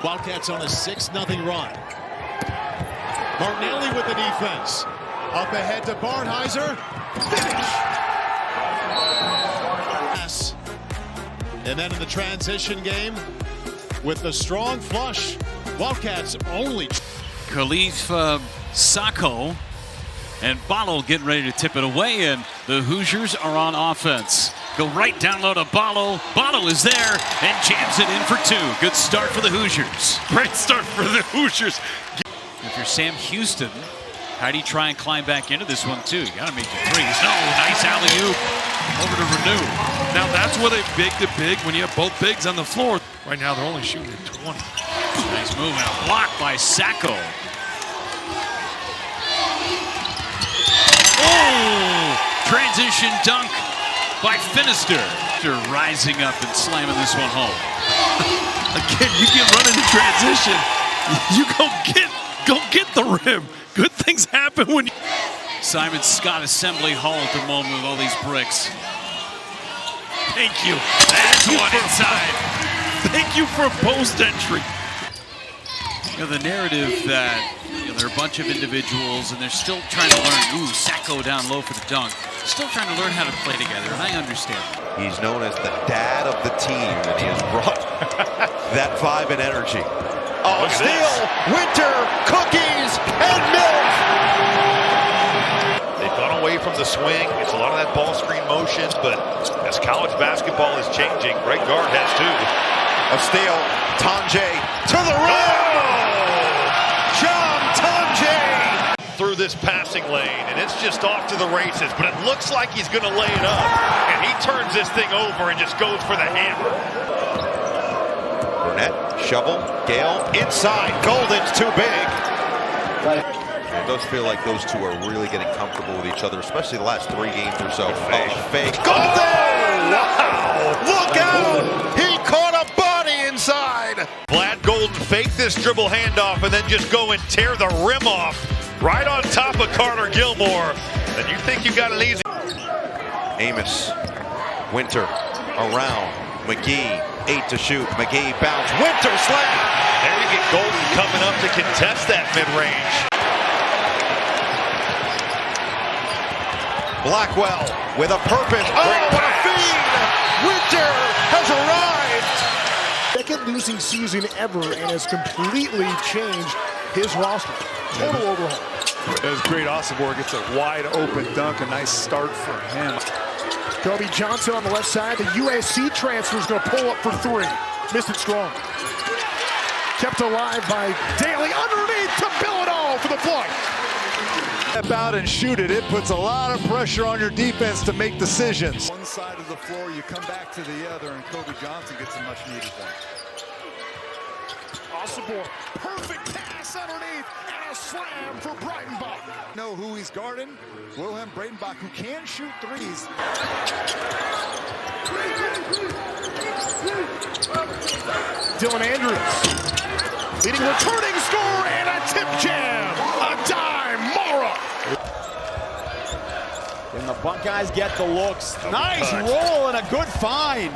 Wildcats on a 6-0 run. Martinelli with the defense. Up ahead to Barnheiser. Finish. And then in the transition game, with the strong flush, Wildcats only. Khalif Sacco and Bottle getting ready to tip it away, and the Hoosiers are on offense. Go right down low to Bottle. Bottle is there and jams it in for two. Good start for the Hoosiers. Great start for the Hoosiers. If you're Sam Houston, how do you try and climb back into this one too? You got to make your threes. No, nice alley-oop over to Renew. Now that's what a big to big when you have both bigs on the floor. Right now they're only shooting at 20. Nice move and a block by Sacco. Oh! Transition dunk by Finister. Rising up and slamming this one home. Again, you get running in transition. You go get the rim. Good things happen when you... Simon Scott Assembly Hall at the moment with all these bricks. Thank you. That's one inside. Thank you for post entry. You know, the narrative that they're a bunch of individuals and they're still trying to learn. Ooh, Sacco down low for the dunk. Still trying to learn how to play together, and I understand. He's known as the dad of the team, and he has brought that vibe and energy. Oh, steal, Winter, cookies, and milk. They've gone away from the swing. It's a lot of that ball screen motion, but as college basketball is changing, Greg Gard has two. A steal, Tonje to the rim. John Tonje Through this passing lane, and it's just off to the races, but it looks like he's going to lay it up, and he turns this thing over and just goes for the hammer. Burnett, shovel, Gale, inside, Golden's too big. It does feel like those two are really getting comfortable with each other, especially the last 3 games or so. Fake. Golden! Wow! Look out! He caught a body inside! Vlad Golden faked this dribble handoff and then just go and tear the rim off right on top of Carter Gilmore. And you think you got it easy. Amos, Winter, around, McGee, 8 to shoot, McGee bounce, Winter slam! There you get Golden coming up to contest that mid-range. Blackwell with a purpose. Oh, what a feed! Winter has arrived! Second losing season ever and has completely changed his roster. Total overhaul. That was great. Osibor gets a wide open dunk. A nice start for him. Kobe Johnson on the left side. The USC transfer is going to pull up for 3. Missed it strong. Kept alive by Daly underneath to Billenall for the play. Step out and shoot it. It puts a lot of pressure on your defense to make decisions. One side of the floor, you come back to the other, and Kobe Johnson gets a much needed one. Osibor, perfect pass underneath, and a slam for Breitenbach. Know who he's guarding? Wilhelm Breitenbach, who can shoot threes. Dylan Andrews, leading returning score, and a tip jam. A dime, Mara. And the Buckeyes get the looks. Nice roll and a good find.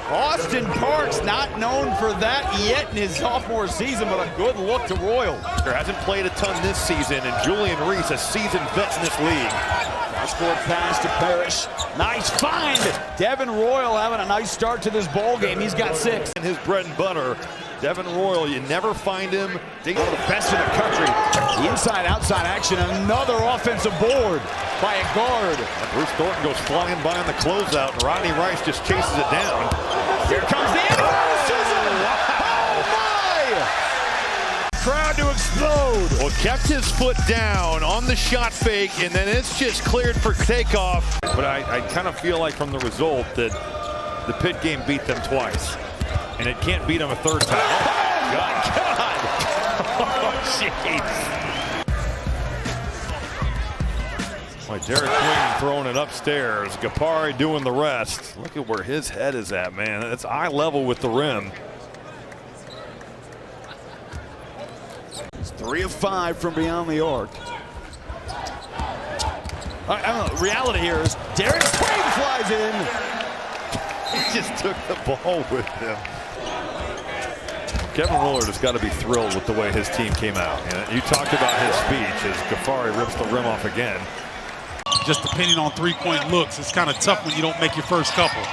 Austin Parks not known for that yet in his sophomore season, but a good look to Royal. Hasn't played a ton this season, and Julian Reese, a seasoned vet in this league. Cross-court pass to Parrish. Nice find. Devin Royal having a nice start to this ball game. He's got 6. And his bread and butter, Devin Royal, you never find him. One of the best in the country. Inside-outside action. Another offensive board by a guard. Bruce Thornton goes flying by on the closeout, and Rodney Rice just chases it down. Here comes the athleticism! Oh my! Crowd to explode. Well, kept his foot down on the shot fake, and then it's just cleared for takeoff. But I kind of feel like from the result that the Pitt game beat them twice, and it can't beat them a third time. Oh, God. Oh, jeez. Derek Queen throwing it upstairs. Gapari doing the rest. Look at where his head is at, man. It's eye level with the rim. It's 3 of 5 from beyond the arc. I don't know. Reality here is Derek Queen flies in. He just took the ball with him. Kevin Willard has got to be thrilled with the way his team came out. And you talked about his speech as Ghaffari rips the rim off again. Just depending on three-point looks, it's kind of tough when you don't make your first couple.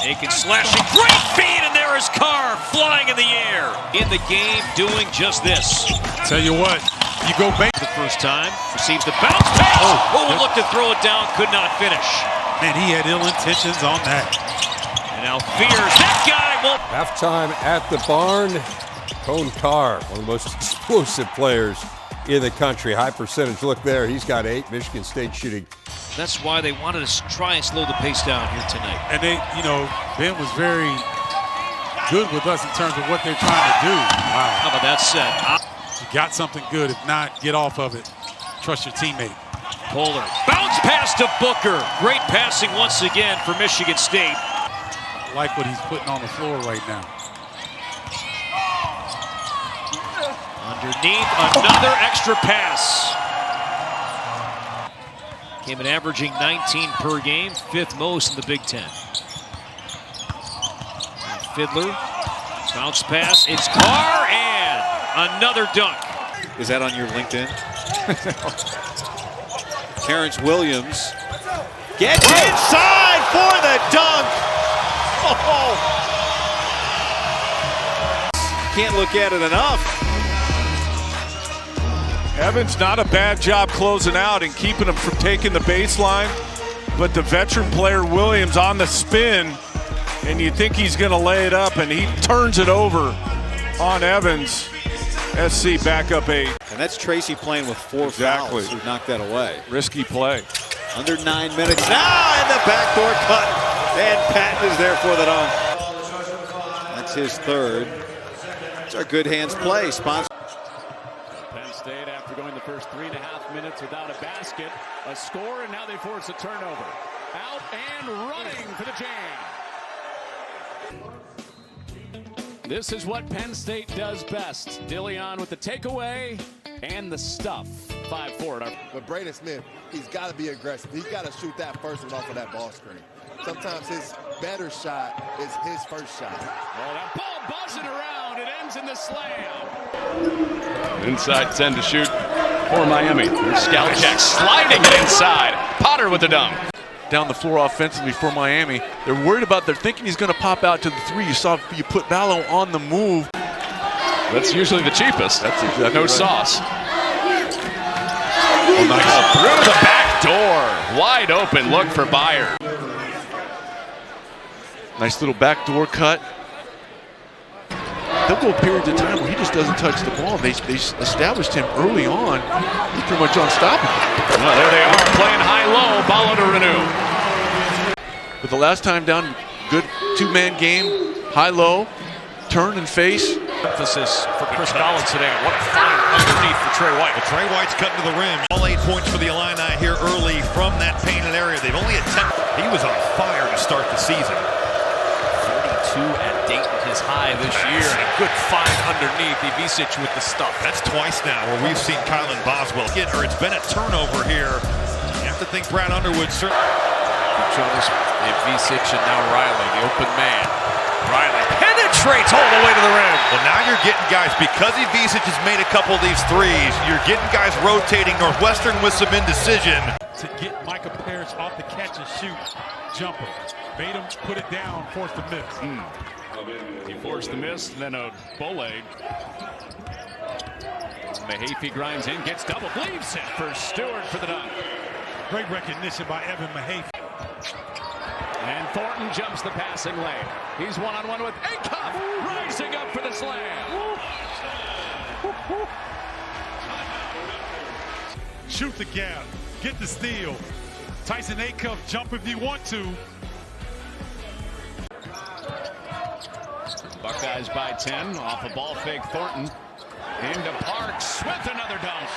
Aiken slashing, great feed, and there is Carr flying in the air. In the game, doing just this. Tell you what, you go back the first time, receives the bounce pass. Oh, looked to throw it down, could not finish. Man, he had ill intentions on that. And now fears that guy will. Halftime at the barn. Cone Carr, one of the most explosive players in the country. High percentage look there. He's got 8. Michigan State shooting. That's why they wanted to try and slow the pace down here tonight. And they, Ben was very good with us in terms of what they're trying to do. Wow. How about that set? You got something good. If not, get off of it. Trust your teammate. Polar. Bounce pass to Booker. Great passing once again for Michigan State. I like what he's putting on the floor right now. Underneath, another extra pass. Came in averaging 19 per game, 5th most in the Big Ten. Fiddler, bounce pass, it's Carr, and another dunk. Is that on your LinkedIn? Terrence Williams gets inside for the dunk. Oh. Can't look at it enough. Evans, not a bad job closing out and keeping him from taking the baseline. But the veteran player Williams on the spin, and you think he's going to lay it up, and he turns it over on Evans. SC back up 8. And that's Tracy playing with 4 fouls who knocked that away. Risky play. Under 9 minutes now, and the backdoor cut. And Patton is there for the dunk. That's his 3rd. It's our good hands play. Sponsor. Penn State, after going the first 3.5 minutes without a basket, a score, and now they force a turnover. Out and running for the jam. This is what Penn State does best. Dillion with the takeaway and the stuff. 5-4. But Braden Smith, he's got to be aggressive. He's got to shoot that first one off of that ball screen. Sometimes his better shot is his first shot. Oh, that ball buzzing around. It ends in the slam. Inside 10 to shoot for Miami. Scout check sliding it inside. Potter with the dunk. Down the floor offensively for Miami. They're worried about, they're thinking he's going to pop out to the 3. You saw you put Ballo on the move. That's usually the cheapest. That's exactly no right. sauce. Oh, nice. Through the back door. Wide open look for Bayer. Nice little backdoor cut. There'll go periods of time where he just doesn't touch the ball. They established him early on. He's pretty much unstoppable. Well, there they are playing high-low. Ballo to renew. But the last time down, good 2-man game. High-low, turn and face. Emphasis for Chris Collins today. What a find underneath for Trey White. Well, Trey White's cutting to the rim. All 8 points for the Illini here early from that painted area. They've only attempted. He was on fire to start the season. 32 at Dayton, his high this year. And a good find underneath. Ivisic with the stuff. That's twice now where we've seen Kylan Boswell get, or it's been a turnover here. You have to think Brad Underwood certainly. Ivisic and now Riley, the open man. Riley penetrates all the way to the rim. Well, now you're getting guys, because Ivisic has made a couple of these threes, you're getting guys rotating. Northwestern with some indecision. To get Micah Parrish off the catch and shoot jumper. Made him put it down, forced the miss. He forced the miss, and then a Bole. Mahaffey grinds in, gets double, leaves it for Stewart for the dunk. Great recognition by Evan Mahaffey. And Thornton jumps the passing lane. He's one-on-one with Acuff, rising up for the slam. Shoot the gap, get the steal. Tyson Acuff, jump if you want to. Buckeyes by 10, off a ball fake Thornton. Into Parks with another dunk.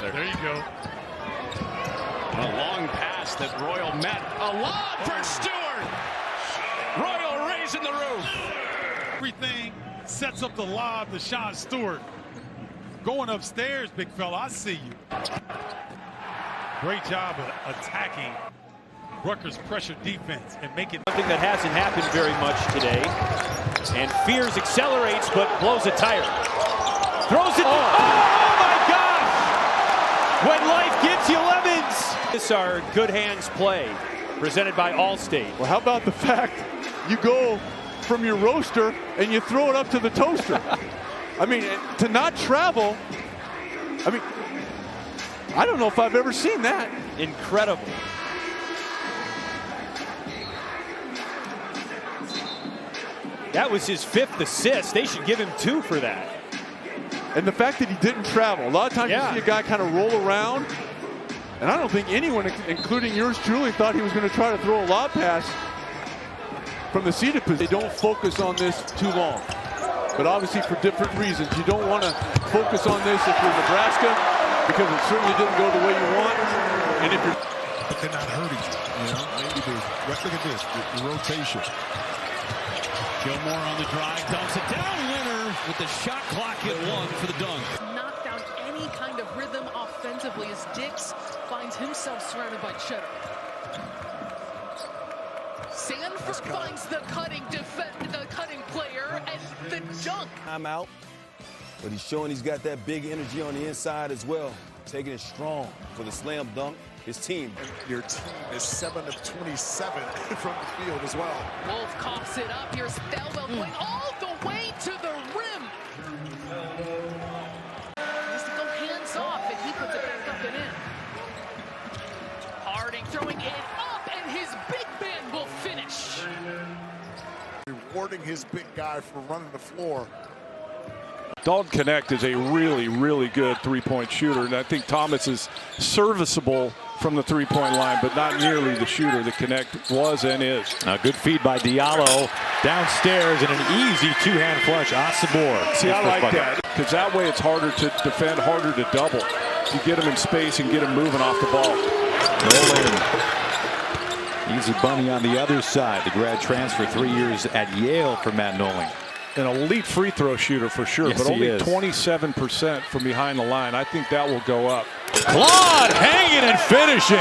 There you go. A long pass that Royal met. A lob for Stewart. Royal raising the roof. Everything sets up the lob to Sean Stewart. Going upstairs, big fella, I see you. Great job of attacking Rutgers pressure defense and make it something that hasn't happened very much today. And Fears accelerates but blows a tire. Throws it. Oh my gosh! When life gives you lemons. This is our good hands play presented by Allstate. Well, how about the fact you go from your roaster and you throw it up to the toaster? I mean, to not travel, I mean, I don't know if I've ever seen that. Incredible. That was his 5th assist. They should give him 2 for that. And the fact that he didn't travel. A lot of times you see a guy kind of roll around, and I don't think anyone, including yours truly, thought he was going to try to throw a lob pass from the seated position. They don't focus on this too long. But obviously for different reasons. You don't want to focus on this if you're Nebraska, because it certainly didn't go the way you want. And if you're... But they're not hurting you, know? Maybe look at this, the rotation. Gilmore on the drive, dumps it down. Winner with the shot clock at 1 for the dunk. Knock down any kind of rhythm offensively as Dix finds himself surrounded by Cheddar. Sanford finds the cutting player and the dunk. I'm out, but he's showing he's got that big energy on the inside as well. Taking it strong for the slam dunk. His team. And your team is 7 of 27 from the field as well. Wolf coughs it up. Here's Thelwell going all the way to the rim. He has to go hands off, and he puts it back up and in. Harding throwing it up, and his big man will finish. Rewarding his big guy for running the floor. Dalton Connect is a really, really good three-point shooter, and I think Thomas is serviceable from the three-point line, but not nearly the shooter that Connect was and is. A good feed by Diallo downstairs and an easy two-hand flush. Asabor. See, I like that, because that way it's harder to defend, harder to double. You get him in space and get him moving off the ball. Nolan. Easy bunny on the other side. The grad transfer 3 years at Yale for Matt Nolan. An elite free throw shooter for sure, yes, but only 27% from behind the line. I think that will go up. Claude hanging and finishing.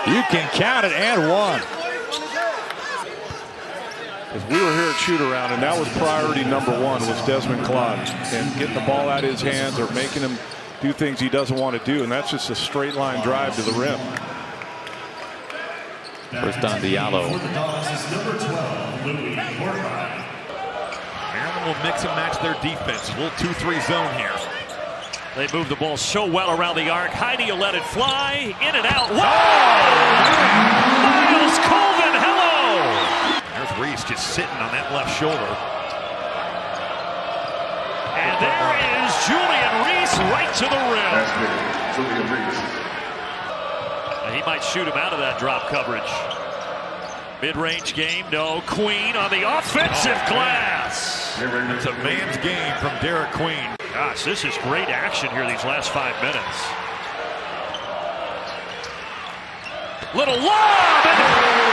You can count it and 1. As we were here at shoot around, and that was priority number 1 was Desmond Claude, and getting the ball out of his hands or making him do things he doesn't want to do, and that's just a straight line drive to the rim. First on Diallo. Maryland will mix and match their defense. A little 2-3 zone here. They move the ball so well around the arc. Heidi will let it fly. In and out. Whoa! Miles Colvin, hello! There's Reese just sitting on that left shoulder. And there is Julian Reese right to the rim. And he might shoot him out of that drop coverage. Mid-range game, no. Queen on the offensive glass. It's a man's game from Derek Queen. Gosh, this is great action here these last 5 minutes. Little lob, and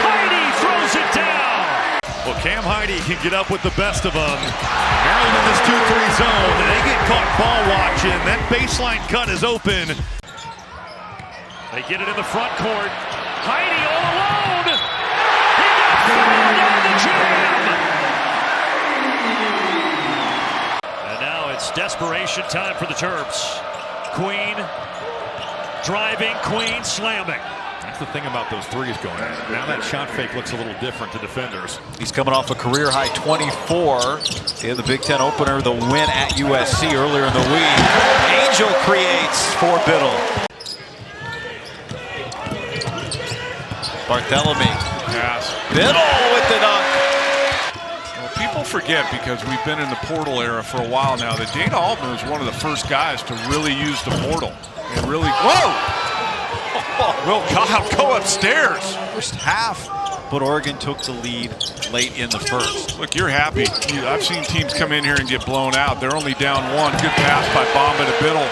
Heidi throws it down. Well, Cam Heidi can get up with the best of them. Maryland in this 2-3 zone, and they get caught ball watching. That baseline cut is open. They get it in the front court. Heidi all alone. He got fouled on the jam. And now it's desperation time for the Terps. Queen driving, Queen slamming. That's the thing about those threes going in. Now that shot fake looks a little different to defenders. He's coming off a career-high 24 in the Big Ten opener, the win at USC earlier in the week. Angel creates for Biddle. Barthélemy. Pass. Biddle with the dunk. Well, people forget, because we've been in the portal era for a while now, that Dana Altman was one of the first guys to really use the portal. And really, whoa! Will Kyle go upstairs. First half, but Oregon took the lead late in the first. Look, you're happy. I've seen teams come in here and get blown out. They're only down 1. Good pass by Bamba to Biddle.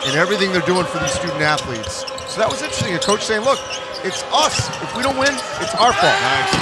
And everything they're doing for these student athletes. So that was interesting. A coach saying, look, it's us. If we don't win, it's our fault. Nice.